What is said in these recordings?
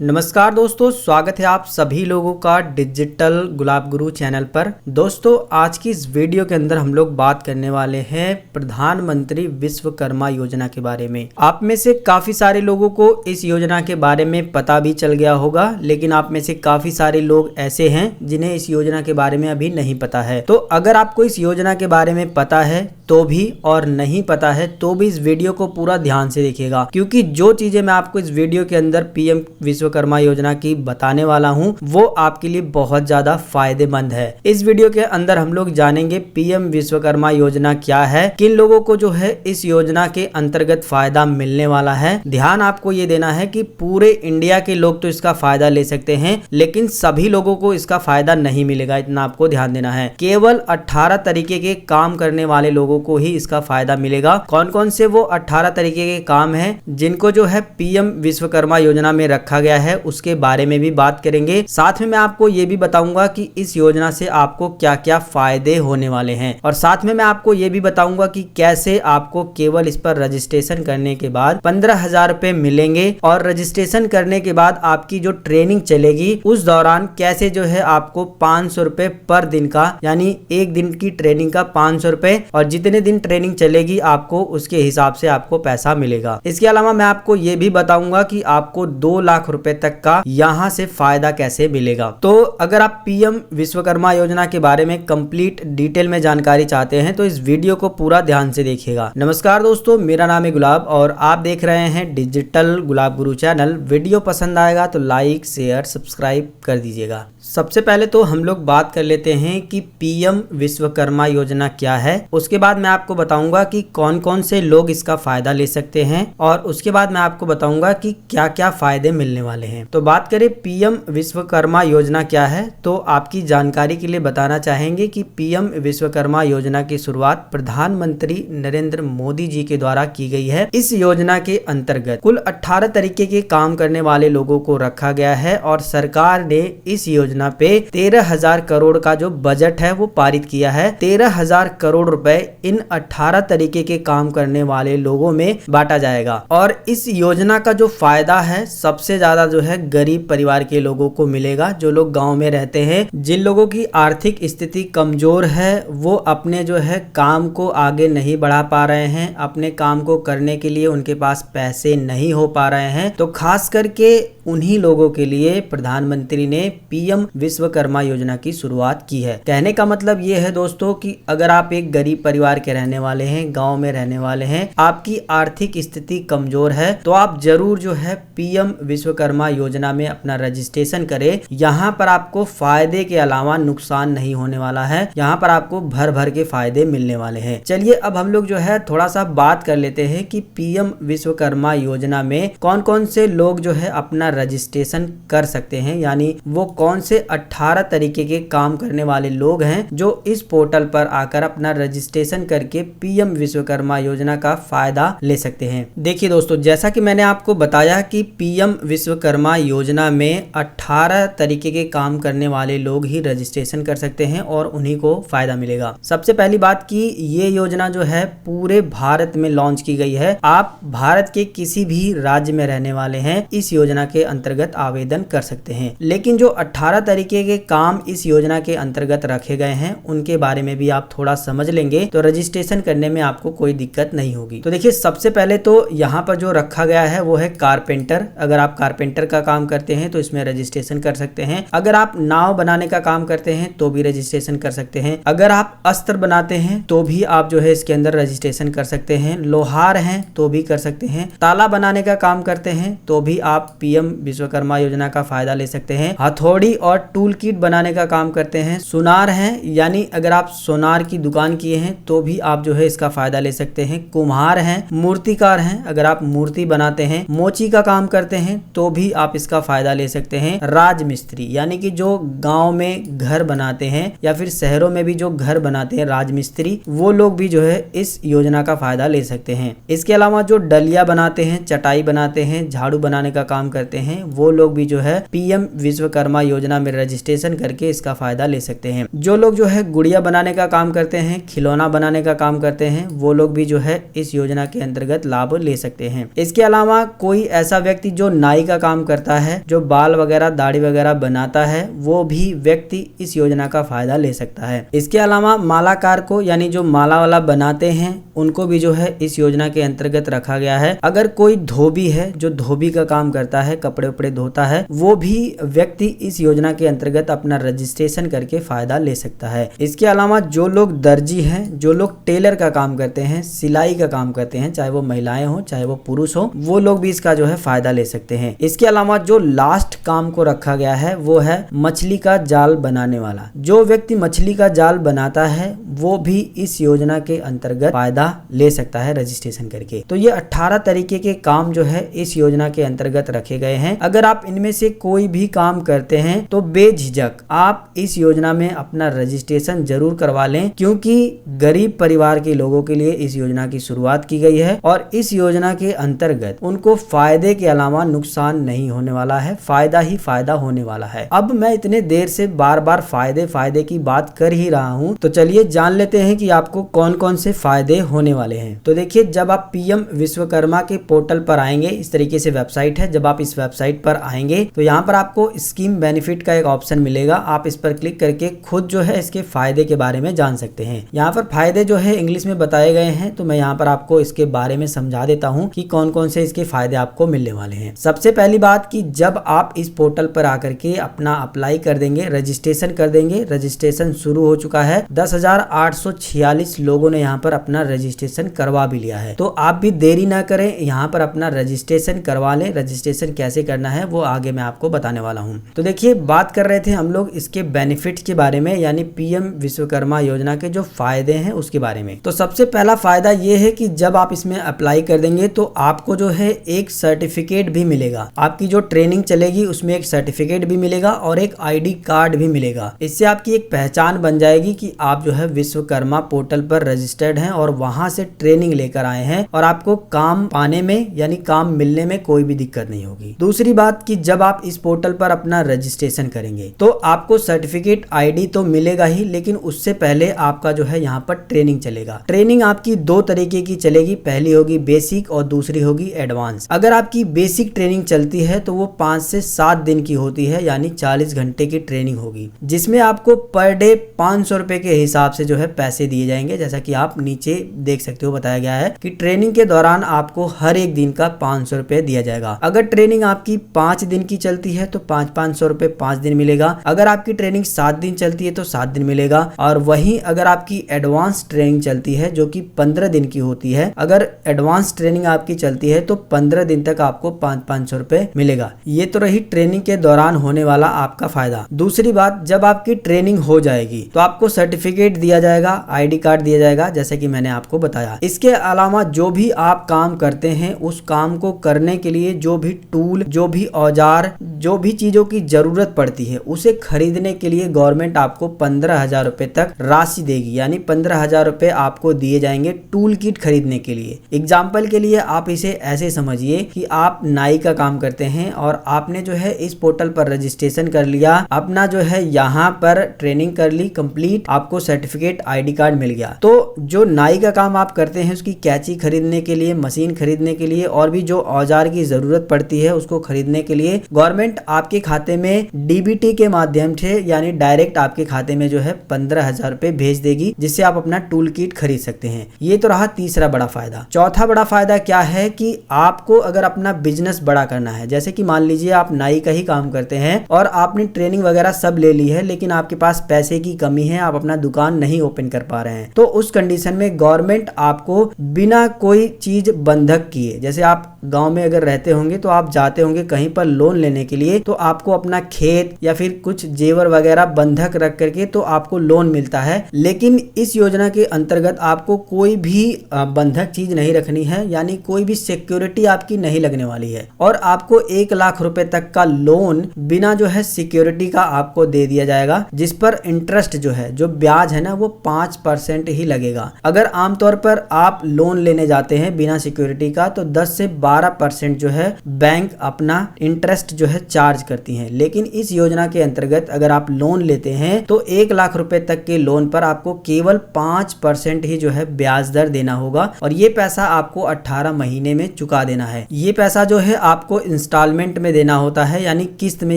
नमस्कार दोस्तों, स्वागत है आप सभी लोगों का डिजिटल गुलाब गुरु चैनल पर। दोस्तों, आज की इस वीडियो के अंदर हम लोग बात करने वाले हैं प्रधानमंत्री विश्वकर्मा योजना के बारे में। आप में से काफी सारे लोगों को इस योजना के बारे में पता भी चल गया होगा, लेकिन आप में से काफी सारे लोग ऐसे हैं जिन्हें इस योजना के बारे में अभी नहीं पता है। तो अगर आपको इस योजना के बारे में पता है तो भी और नहीं पता है तो भी इस वीडियो को पूरा ध्यान से देखिएगा, क्योंकि जो चीजें मैं आपको इस वीडियो के अंदर पीएम विश्वकर्मा योजना की बताने वाला हूं वो आपके लिए बहुत ज्यादा फायदेमंद है। इस वीडियो के अंदर हम लोग जानेंगे पीएम विश्वकर्मा योजना क्या है, किन लोगों को जो है इस योजना के अंतर्गत फायदा मिलने वाला है। ध्यान आपको ये देना है कि पूरे इंडिया के लोग तो इसका फायदा ले सकते हैं, लेकिन सभी लोगों को इसका फायदा नहीं मिलेगा, इतना आपको ध्यान देना है। केवल 18 तरीके के काम करने वाले लोगों को ही इसका फायदा मिलेगा। कौन कौन से वो 18 तरीके के काम हैं जिनको जो है पीएम विश्वकर्मा योजना में रखा गया है, उसके बारे में भी बात करेंगे। साथ में मैं आपको ये भी बताऊंगा कि इस योजना से आपको क्या क्या फायदे होने वाले हैं, और साथ में मैं आपको ये भी बताऊंगा कि कैसे आपको केवल इस पर रजिस्ट्रेशन करने के बाद 15,000 रुपए मिलेंगे, और रजिस्ट्रेशन करने के बाद आपकी जो ट्रेनिंग चलेगी उस दौरान कैसे जो है आपको 500 रुपए पर दिन का, यानी एक दिन की ट्रेनिंग का 500 रुपए, और जितने दिन ट्रेनिंग चलेगी आपको उसके हिसाब से आपको पैसा मिलेगा। इसके अलावा मैं आपको ये भी बताऊंगा कि आपको 2 लाख रुपए तक का यहाँ से फायदा कैसे मिलेगा। तो अगर आप पीएम विश्वकर्मा योजना के बारे में कंप्लीट डिटेल में जानकारी चाहते हैं तो इस वीडियो को पूरा ध्यान से देखिएगा। नमस्कार दोस्तों, मेरा नाम है गुलाब और आप देख रहे हैं डिजिटल गुलाब गुरु चैनल। वीडियो पसंद आएगा तो लाइक शेयर सब्सक्राइब कर दीजिएगा। सबसे पहले तो हम लोग बात कर लेते हैं कि पीएम विश्वकर्मा योजना क्या है। उसके बाद मैं आपको बताऊंगा कि कौन कौन से लोग इसका फायदा ले सकते हैं, और उसके बाद मैं आपको बताऊंगा कि क्या क्या फायदे मिलने वाले हैं। तो बात करें पीएम विश्वकर्मा योजना क्या है, तो आपकी जानकारी के लिए बताना चाहेंगे कि पीएम विश्वकर्मा योजना की शुरुआत प्रधानमंत्री नरेंद्र मोदी जी के द्वारा की गई है। इस योजना के अंतर्गत कुल 18 तरीके के काम करने वाले लोगों को रखा गया है, और सरकार ने इस योजना पे 13,000 करोड़ का जो बजट है वो पारित किया है। 13,000 करोड़ रुपए इन 18 तरीके के काम करने वाले लोगों में बांटा जाएगा, और इस योजना का जो फायदा है सबसे ज्यादा जो है गरीब परिवार के लोगों को मिलेगा, जो लोग गांव में रहते हैं। जिन लोगों की आर्थिक स्थिति कमजोर है वो अपने जो है काम को आगे नहीं बढ़ा पा रहे हैं, अपने काम को करने के लिए उनके पास पैसे नहीं हो पा रहे हैं, तो खास करके उन्हीं लोगों के लिए प्रधानमंत्री ने पीएम विश्वकर्मा योजना की शुरुआत की है। कहने का मतलब ये है दोस्तों कि अगर आप एक गरीब परिवार के रहने वाले हैं, गांव में रहने वाले हैं, आपकी आर्थिक स्थिति कमजोर है, तो आप जरूर जो है पीएम विश्वकर्मा योजना में अपना रजिस्ट्रेशन करें। यहाँ पर आपको फायदे के अलावा नुकसान नहीं होने वाला है, यहाँ पर आपको भर भर के फायदे मिलने वाले हैं। चलिए अब हम लोग जो है थोड़ा सा बात कर लेते हैं कि पीएम विश्वकर्मा योजना में कौन कौन से लोग जो है अपना रजिस्ट्रेशन कर सकते हैं, यानी वो कौन से 18 तरीके के काम करने वाले लोग हैं जो इस पोर्टल पर आकर अपना रजिस्ट्रेशन करके पीएम विश्वकर्मा योजना का फायदा ले सकते हैं। देखिए दोस्तों, जैसा कि मैंने आपको बताया कि पीएम विश्वकर्मा योजना में 18 तरीके के काम करने वाले लोग ही रजिस्ट्रेशन कर सकते हैं और उन्हीं को फायदा मिलेगा। सबसे पहली बात कि ये योजना जो है पूरे भारत में लॉन्च की गई है। आप भारत के किसी भी राज्य में रहने वाले हैं इस योजना के अंतर्गत आवेदन कर सकते हैं, लेकिन जो 18 तरीके के काम इस योजना के अंतर्गत रखे गए हैं उनके बारे में भी आप थोड़ा समझ लेंगे तो रजिस्ट्रेशन करने में आपको कोई दिक्कत नहीं होगी। तो देखिए, सबसे पहले तो यहाँ पर जो रखा गया है वो है कारपेंटर। अगर आप कारपेंटर का काम करते हैं तो इसमें रजिस्ट्रेशन कर सकते हैं। अगर आप नाव बनाने का काम करते हैं तो भी रजिस्ट्रेशन कर सकते हैं। अगर आप अस्त्र बनाते हैं तो भी आप जो है इसके अंदर रजिस्ट्रेशन कर सकते हैं। लोहार हैं तो भी कर सकते हैं। ताला बनाने का काम करते हैं तो भी आप पीएम विश्वकर्मा योजना का फायदा ले सकते हैं। हथौड़ी और टूल किट बनाने का काम करते हैं। सुनार हैं, यानी अगर आप सोनार की दुकान किए हैं तो भी आप जो है इसका फायदा ले सकते हैं। कुम्हार हैं, मूर्तिकार हैं, अगर आप मूर्ति बनाते हैं, मोची का काम करते हैं तो भी आप इसका फायदा ले सकते हैं। राजमिस्त्री, यानी कि जो गांव में घर बनाते हैं या फिर शहरों में भी जो घर बनाते हैं राजमिस्त्री, वो लोग भी जो है इस योजना का फायदा ले सकते हैं। इसके अलावा जो डलिया बनाते हैं, चटाई बनाते हैं, झाड़ू बनाने का काम करते हैं वो लोग भी जो है पीएम विश्वकर्मा योजना में रजिस्ट्रेशन करके इसका फायदा ले सकते हैं। जो लोग जो है गुड़िया बनाने का काम करते हैं, खिलौना बनाने का काम करते हैं, वो लोग भी जो है इस योजना के अंतर्गत लाभ ले सकते हैं। इसके अलावा कोई ऐसा व्यक्ति जो नाई का काम करता है, जो बाल वगैरह दाढ़ी वगैरह बनाता है, वो भी व्यक्ति इस योजना का फायदा ले सकता है। इसके अलावा मालाकार को यानी जो माला वाला बनाते हैं उनको भी जो है इस योजना के अंतर्गत रखा गया है। अगर कोई धोबी है जो धोबी का काम करता है, कपड़े उपड़े धोता है, वो भी व्यक्ति इस योजना के अंतर्गत अपना रजिस्ट्रेशन करके फायदा ले सकता है। इसके अलावा जो लोग दर्जी हैं, जो लोग टेलर का काम करते हैं, सिलाई का काम करते हैं, चाहे वो महिलाएं हो चाहे वो पुरुष हो, वो लोग भी इसका जो है फायदा ले सकते हैं। इसके अलावा जो लास्ट काम को रखा गया है वो है मछली का जाल बनाने वाला। जो व्यक्ति मछली का जाल बनाता है वो भी इस योजना के अंतर्गत फायदा ले सकता है रजिस्ट्रेशन करके। तो ये 18 तरीके के काम जो है इस योजना के अंतर्गत रखे गए हैं। अगर आप इनमें से कोई भी काम करते हैं तो बेझिझक आप इस योजना में अपना रजिस्ट्रेशन जरूर करवा लें, क्योंकि गरीब परिवार के लोगों के लिए इस योजना की शुरुआत की गई है और इस योजना के अंतर्गत उनको फायदे के अलावा नुकसान नहीं होने वाला है, फायदा ही फायदा होने वाला है। अब मैं इतने देर से बार बार फायदे की बात कर ही रहा हूं, तो चलिए जान लेते हैं कि आपको कौन कौन से फायदे होने वाले हैं। तो देखिए, जब आप पीएम विश्वकर्मा के पोर्टल पर आएंगे, इस तरीके से वेबसाइट है, जब आप इस वेबसाइट पर आएंगे तो यहाँ पर आपको स्कीम बेनिफिट का एक ऑप्शन मिलेगा। आप इस पर क्लिक करके खुद जो है इसके फायदे के बारे में जान सकते हैं। यहाँ पर फायदे जो है इंग्लिश में बताए गए हैं, तो मैं यहाँ पर आपको इसके बारे में समझा देता हूँ कि कौन कौन से इसके फायदे आपको मिलने वाले हैं। सबसे पहली बात कि जब आप इस पोर्टल पर आकर के अपना अप्लाई कर देंगे, रजिस्ट्रेशन कर देंगे, रजिस्ट्रेशन शुरू हो चुका है। 10,846 लोगों ने यहाँ पर अपना रजिस्ट्रेशन करवा भी लिया है। तो आप भी देरी ना करें, यहाँ पर अपना रजिस्ट्रेशन करवा लें। रजिस्ट्रेशन कैसे करना है वो आगे मैं आपको बताने वाला हूँ। तो देखिए, बात कर रहे थे हम लोग इसके बेनिफिट्स के बारे में, यानी पीएम विश्वकर्मा योजना के जो फायदे हैं उसके बारे में। तो सबसे पहला फायदा ये है कि जब आप इसमें अप्लाई कर देंगे तो आपको जो है एक सर्टिफिकेट भी मिलेगा। आपकी जो ट्रेनिंग चलेगी उसमें एक सर्टिफिकेट भी मिलेगा और एक आईडी कार्ड भी मिलेगा। इससे आपकी एक पहचान बन जाएगी कि आप जो है विश्वकर्मा पोर्टल पर रजिस्टर्ड हैं और वहां से ट्रेनिंग लेकर आए हैं और आपको काम पाने में यानी काम मिलने में कोई भी दिक्कत नहीं होगी। दूसरी बात कि जब आप इस पोर्टल पर अपना रजिस्ट्रेशन करेंगे तो आपको सर्टिफिकेट आईडी तो मिलेगा ही, लेकिन उससे पहले आपका जो है यहाँ पर ट्रेनिंग चलेगा। ट्रेनिंग आपकी दो तरीके की चलेगी, पहली होगी बेसिक और दूसरी होगी एडवांस। अगर आपकी बेसिक ट्रेनिंग चलती है तो वो 5 से 7 दिन की होती है, यानी 40 घंटे की ट्रेनिंग होगी, जिसमें आपको पर डे 500 रुपए के हिसाब से जो है पैसे दिए जाएंगे। जैसा कि आप नीचे देख सकते हो, बताया गया है कि ट्रेनिंग के दौरान आपको हर एक दिन का 500 रुपए दिया जाएगा। अगर ट्रेनिंग आपकी 5 दिन की चलती है तो 500 रुपए 5 दिन मिलेगा। अगर आपकी ट्रेनिंग 7 दिन चलती है तो 7 दिन मिलेगा। और वहीं अगर आपकी एडवांस ट्रेनिंग चलती है जो कि 15 दिन की होती है, अगर एडवांस ट्रेनिंग आपकी चलती है तो 15 दिन तक आपको 500 रुपए मिलेगा। ये तो रही ट्रेनिंग के दौरान होने वाला आपका फायदा। दूसरी बात, जब आपकी ट्रेनिंग हो जाएगी तो आपको सर्टिफिकेट दिया जाएगा, आईडी कार्ड दिया जाएगा, जैसे कि मैंने आपको बताया। इसके अलावा जो भी आप काम करते हैं उस काम को करने के लिए जो भी टूल, जो भी औजार, जो भी चीजों की जरूरत पड़ती है उसे खरीदने के लिए गवर्नमेंट आपको 15,000 रुपए तक राशि देगी, यानी 15,000 रुपए आपको दिए जाएंगे टूल किट खरीदने के लिए। एग्जाम्पल के लिए आप इसे ऐसे समझिए कि आप नाई का काम करते हैं और आपने जो है इस पोर्टल पर रजिस्ट्रेशन कर लिया, अपना जो है यहाँ पर ट्रेनिंग कर ली कंप्लीट, आपको सर्टिफिकेट आईडी कार्ड मिल गया। तो जो नाई का काम आप करते हैं उसकी कैंची खरीदने के लिए, मशीन खरीदने के लिए और भी जो औजार की जरूरत पड़ती है उसको खरीदने के लिए गवर्नमेंट आपके खाते में डीबीटी के माध्यम से यानी डायरेक्ट आपके खाते में जो है 15,000 रुपए भेज देगी, जिससे आप अपना टूल किट खरीद सकते हैं। ये तो रहा तीसरा बड़ा फायदा। चौथा बड़ा फायदा क्या है कि आपको अगर अपना बिजनेस बड़ा करना है, जैसे कि मान लीजिए आप नाई का ही काम करते हैं और आपने ट्रेनिंग वगैरह सब ले ली है लेकिन आपके पास पैसे की कमी है, आप अपना दुकान नहीं ओपन कर पा रहे हैं, तो उस कंडीशन में गवर्नमेंट आपको बिना कोई चीज बंधक किए, जैसे आप गांव में अगर रहते होंगे तो आप जाते होंगे कहीं पर लोन लेने के लिए, तो आपको अपना खेत या फिर कुछ जेवर वगैरह बंधक रख करके तो आपको लोन मिलता है। लेकिन इस योजना के अंतर्गत आपको कोई भी बंधक चीज नहीं रखनी है, यानी कोई भी सिक्योरिटी आपकी नहीं लगने वाली है और आपको 1 लाख रुपए तक का लोन बिना जो है सिक्योरिटी का आपको दे दिया जाएगा, जिस पर इंटरेस्ट जो है, जो ब्याज है ना, वो 5% ही लगेगा। अगर आम आमतौर पर आप लोन लेने जाते हैं बिना सिक्योरिटी का तो 10 से 12% जो है बैंक अपना इंटरेस्ट जो है चार्ज करती है। लेकिन इस योजना के अंतर्गत अगर आप लोन लेते हैं तो 1 लाख रुपए तक के लोन पर आपको केवल 5% ही जो है ब्याज दर देना होगा और ये पैसा आपको 18 महीने में चुका देना है। ये पैसा जो है आपको इंस्टॉलमेंट में देना होता है, यानी किस्त में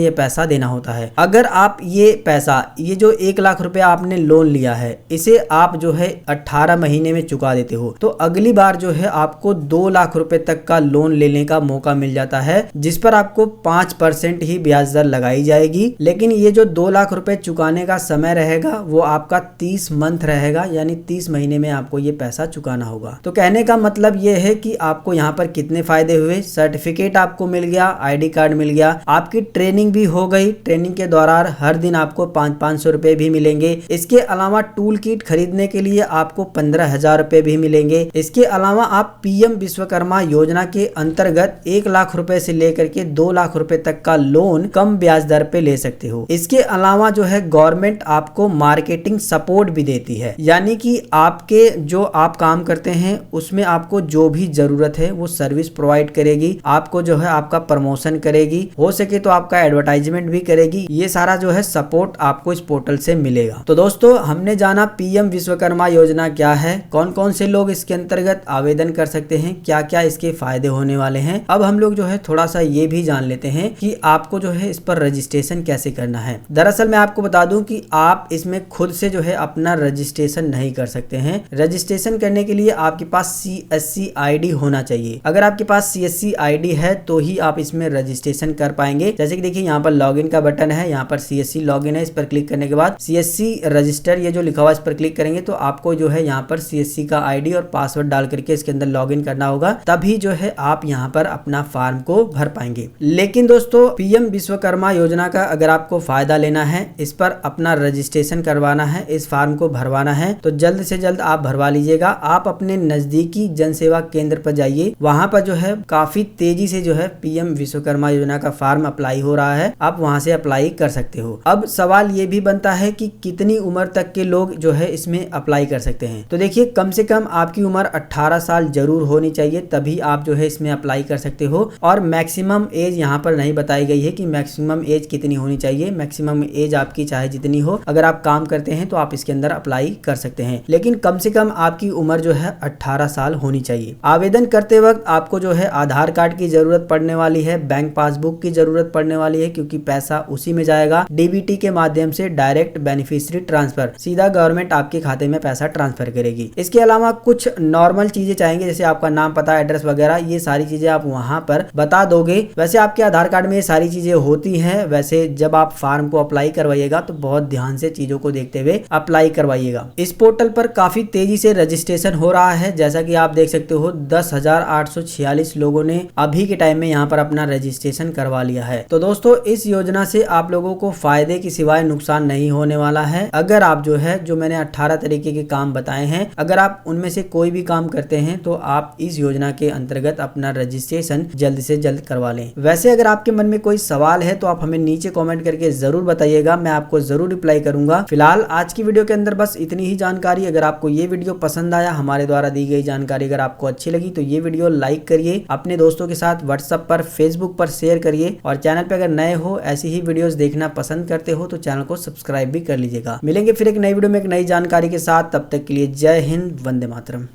ये पैसा देना होता है। अगर आप ये पैसा, ये जो 1 लाख रुपए आपने लोन लिया है, इसे आप जो है 18 महीने में चुका देते हो तो अगली बार जो है आपको 2 लाख रुपए तक का लोन लेने का मौका मिल जाता है, जिस पर आपको 5% ही ब्याज दर लगाई जाएगी। लेकिन ये जो 2 लाख रुपए चुकाने का समय रहेगा वो आपका 30 मंथ रहेगा, यानी 30 महीने में आपको ये पैसा चुकाना होगा। तो कहने का मतलब ये है कि आपको यहाँ पर कितने फायदे हुए, सर्टिफिकेट आपको मिल गया, आईडी कार्ड मिल गया, आपकी ट्रेनिंग भी हो गई, ट्रेनिंग के दौरान हर दिन आपको 500 रुपए भी मिलेंगे। इसके अलावा टूल किट खरीदने के लिए आपको 15,000 रुपए भी मिलेंगे। इसके अलावा आप पीएम विश्वकर्मा योजना के अंतर्गत 1 लाख रुपए से लेकर के 2 लाख रुपए तक का लोन कम ब्याज दर पे ले सकते हो। इसके अलावा जो है गवर्नमेंट आपको मार्केटिंग सपोर्ट भी देती है, यानी कि आपके जो आप काम करते हैं उसमें आपको जो भी जरूरत है वो सर्विस प्रोवाइड करेगी, आपको जो है आपका प्रमोशन करेगी, हो सके तो आपका एडवर्टाइजमेंट भी करेगी। ये सारा जो है सपोर्ट आपको इस पोर्टल से मिलेगा। तो दोस्तों हमने जाना पीएम विश्वकर्मा योजना क्या है, कौन कौन से लोग इसके अंतर्गत आवेदन कर सकते हैं, क्या क्या इसके फायदे होने वाले हैं। अब हम लोग जो है थोड़ा सा ये भी जान लेते हैं कि आपको जो है इस पर रजिस्ट्रेशन कैसे करना है। दरअसल मैं आपको बता दूं कि आप इसमें खुद से जो है अपना रजिस्ट्रेशन नहीं कर सकते हैं। रजिस्ट्रेशन करने के लिए आपके पास CSC ID होना चाहिए। अगर आपके पास CSC ID है तो ही आप इसमें रजिस्ट्रेशन कर पाएंगे। जैसे कि देखिए यहाँ पर लॉगिन का बटन है, यहाँ पर CSC लॉगिन है, इस पर क्लिक करने के बाद CSC रजिस्टर ये जो लिखा हुआ इस पर क्लिक करेंगे तो आपको जो है यहाँ पर CSC का ID और पासवर्ड डाल करके इसके अंदर लॉगिन करना होगा, तभी जो है आप यहाँ पर अपना फॉर्म को भर पाएंगे। लेकिन दोस्तों पीएम विश्वकर्मा योजना का अगर आपको फायदा लेना है, इस पर अपना रजिस्ट्रेशन करवाना है, इस फॉर्म को भरवाना है तो जल्द से जल्द आप भरवा लीजिएगा। आप अपने नजदीकी जन सेवा केंद्र पर जाइए, वहां पर जो है काफी तेजी से जो है पीएम विश्वकर्मा योजना का फॉर्म अप्लाई हो रहा है, आप वहां से अप्लाई कर सकते हो। अब सवाल ये भी बनता है कि कितनी उम्र तक के लोग जो है इसमें अप्लाई कर सकते हैं। तो देखिए कम से कम आपकी उम्र 18 साल जरूर होनी चाहिए, तभी आप जो है इसमें अप्लाई कर सकते हो। और मैक्सिमम एज यहाँ पर नहीं बताई गई है कि मैक्सिमम एज कितनी होनी चाहिए। मैक्सिमम एज आपकी चाहे जितनी हो, अगर आप काम करते हैं तो आप इसके अंदर अप्लाई कर सकते हैं, लेकिन कम से कम आपकी उम्र जो है 18 साल होनी चाहिए। आवेदन करते वक्त आपको जो है आधार कार्ड की जरूरत पड़ने वाली है, बैंक पासबुक की जरूरत पड़ने वाली है, क्योंकि पैसा उसी में जाएगा। DBT के माध्यम से डायरेक्ट बेनिफिशियरी ट्रांसफर, सीधा गवर्नमेंट आपके खाते में पैसा ट्रांसफर करेगी। इसके अलावा कुछ नॉर्मल चीजें चाहेंगे, जैसे आपका नाम, पता, एड्रेस वगैरह, ये सारी चीजें आप वहां पर बता दोगे। वैसे आपके आधार कार्ड में ये सारी चीजें होती हैं। वैसे जब आप फॉर्म को अप्लाई करवाइएगा तो बहुत ध्यान से चीजों को देखते हुए अप्लाई करवाइएगा। इस पोर्टल पर काफी तेजी से रजिस्ट्रेशन हो रहा है, जैसा कि आप देख सकते हो 10,846 लोगों ने अभी के टाइम में यहाँ पर अपना रजिस्ट्रेशन करवा लिया है। तो दोस्तों इस योजना से आप लोगों को फायदे की सिवाय नुकसान नहीं होने वाला है। अगर आप जो मैंने 18 तरीके के काम बताए हैं, अगर आप उनमें से कोई भी काम करते हैं तो आप इस योजना के अंतर्गत अपना रजिस्ट्रेशन जल्द से जल्द करवा लें। वैसे अगर आपके मन में कोई सवाल है तो आप हमें नीचे कमेंट करके जरूर बताइएगा, मैं आपको जरूर रिप्लाई करूंगा। फिलहाल आज की वीडियो के अंदर बस इतनी ही जानकारी। अगर आपको ये वीडियो पसंद आया, हमारे द्वारा दी गई जानकारी अगर आपको अच्छी लगी तो ये वीडियो लाइक करिए, अपने दोस्तों के साथ व्हाट्सएप पर, फेसबुक पर शेयर करिए, और चैनल पे अगर नए हो, ऐसी ही वीडियोस देखना पसंद करते हो तो चैनल को सब्सक्राइब भी कर लीजिएगा। मिलेंगे फिर एक नई वीडियो में एक नई जानकारी के साथ, तब तक के लिए जय हिंद, वंदे मातरम।